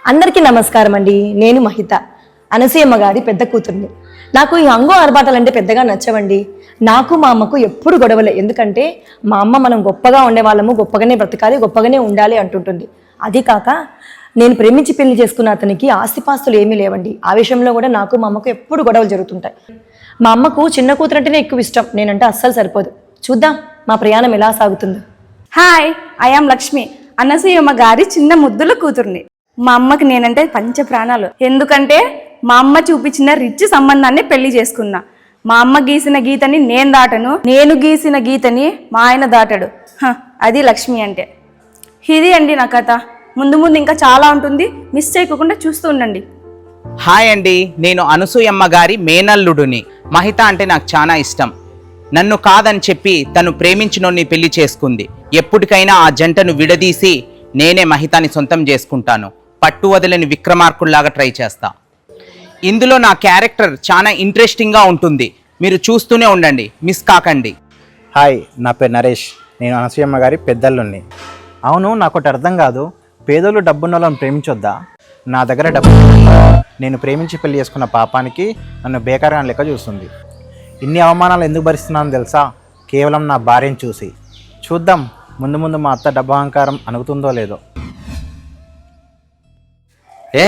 అందరికీ నమస్కారం అండి. నేను మహిత, అనసూయమ్మ గారి పెద్ద కూతుర్ని. నాకు ఈ అంగో ఆర్భాటాలంటే పెద్దగా నచ్చవండి. నాకు మా అమ్మకు ఎప్పుడు గొడవలే. ఎందుకంటే మా అమ్మ మనం గొప్పగా ఉండేవాళ్ళము, గొప్పగానే బ్రతకాలి, గొప్పగానే ఉండాలి అంటుంటుంది. అది కాక నేను ప్రేమించి పెళ్లి చేసుకున్న అతనికి ఆస్తిపాస్తులు ఏమీ లేవండి. ఆ విషయంలో కూడా నాకు మా అమ్మకు ఎప్పుడు గొడవలు జరుగుతుంటాయి. మా అమ్మకు చిన్న కూతురు అంటేనే ఎక్కువ ఇష్టం, నేనంటే అస్సలు సరిపోదు. చూద్దాం మా ప్రయాణం ఎలా సాగుతుందో. హాయ్, ఐఎమ్ లక్ష్మి, అనసూయమ్మ గారి చిన్న ముద్దుల కూతుర్ని. మా అమ్మకి నేనంటే పంచ ప్రాణాలు. ఎందుకంటే మా అమ్మ చూపించిన రిచ్ సంబంధాన్ని పెళ్లి చేసుకున్నా. మా అమ్మ గీసిన గీతని నేను దాటను, నేను గీసిన గీతని మా ఆయన దాటడు. అది లక్ష్మి అంటే. ఇది అండి నా కథ. ముందు ముందు ఇంకా చాలా ఉంటుంది, మిస్ చేయకుండా చూస్తూ ఉండండి. హాయ్ అండి, నేను అనసూయమ్మ గారి మేనల్లుడుని. మహిత అంటే నాకు చాలా ఇష్టం. నన్ను కాదని చెప్పి తను ప్రేమించినోన్ని పెళ్లి చేసుకుంది. ఎప్పటికైనా ఆ జంటను విడదీసి నేనే మహితాని సొంతం చేసుకుంటాను. పట్టు వదలని విక్రమార్కుల్లాగా ట్రై చేస్తా. ఇందులో నా క్యారెక్టర్ చాలా ఇంట్రెస్టింగ్గా ఉంటుంది. మీరు చూస్తూనే ఉండండి, మిస్ కాకండి. హాయ్, నా పేరు నరేష్. నేను అనసూయమ్మ గారి పెద్దల్లుని. అవును, నాకు ఒకటి అర్థం కాదు. పేదోళ్ళు డబ్బున్న వాళ్ళని ప్రేమించొద్దా? నా దగ్గర డబ్బు, నేను ప్రేమించి పెళ్లి చేసుకున్న పాపానికి నన్ను బేకారుగా లెక్క చూస్తుంది. ఇన్ని అవమానాలు ఎందుకు భరిస్తున్నానో తెలుసా? కేవలం నా భార్యను చూసి. చూద్దాం ముందు ముందు మా అత్త డబ్బు అహంకారం అణుగుతుందో లేదో.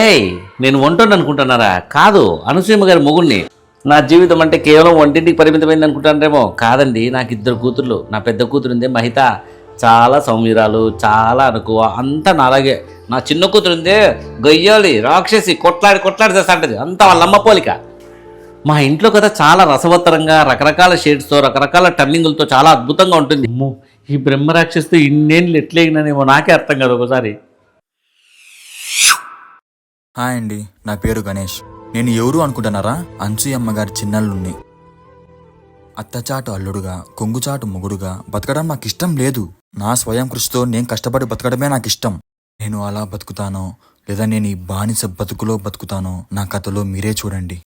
ఏయ్, నేను వంటోని అనుకుంటున్నారా? కాదు, అనసూయమ్మ గారి మొగుడిని. నా జీవితం అంటే కేవలం వంటింటికి పరిమితమైంది అనుకుంటారేమో. కాదండి, నాకు ఇద్దరు కూతుర్లు. నా పెద్ద కూతురుందే మహిత, చాలా సౌమ్యురాలు, చాలా అనుకువ, అంతా నాలాగే. నా చిన్న కూతురుందే గొయ్యాలి, రాక్షసి, కొట్లాడి చేస్తాంటది, అంతా వాళ్ళ అమ్మ పోలిక. మా ఇంట్లో కదా చాలా రసవత్తరంగా, రకరకాల షేడ్స్తో, రకరకాల టర్నింగులతో చాలా అద్భుతంగా ఉంటుంది. అమ్మో, ఈ బ్రహ్మరాక్షసితో ఇన్నేళ్ళు ఎట్లేగినానేమో నాకే అర్థం కాదు ఒకసారి. హాయ్ అండి, నా పేరు గణేష్. నేను ఎవరు అనుకుంటున్నారా? అనసూయమ్మ గారి చిన్నల్లుణ్ణి. అత్తచాటు అల్లుడుగా, కొంగుచాటు మొగుడుగా బతకడం నాకు ఇష్టం లేదు. నా స్వయం కృషితో నేను కష్టపడి బతకడమే నాకు ఇష్టం. నేను అలా బతుకుతానో లేదా నేను ఈ బానిస బతుకులో బతుకుతానో నా కథలో మీరే చూడండి.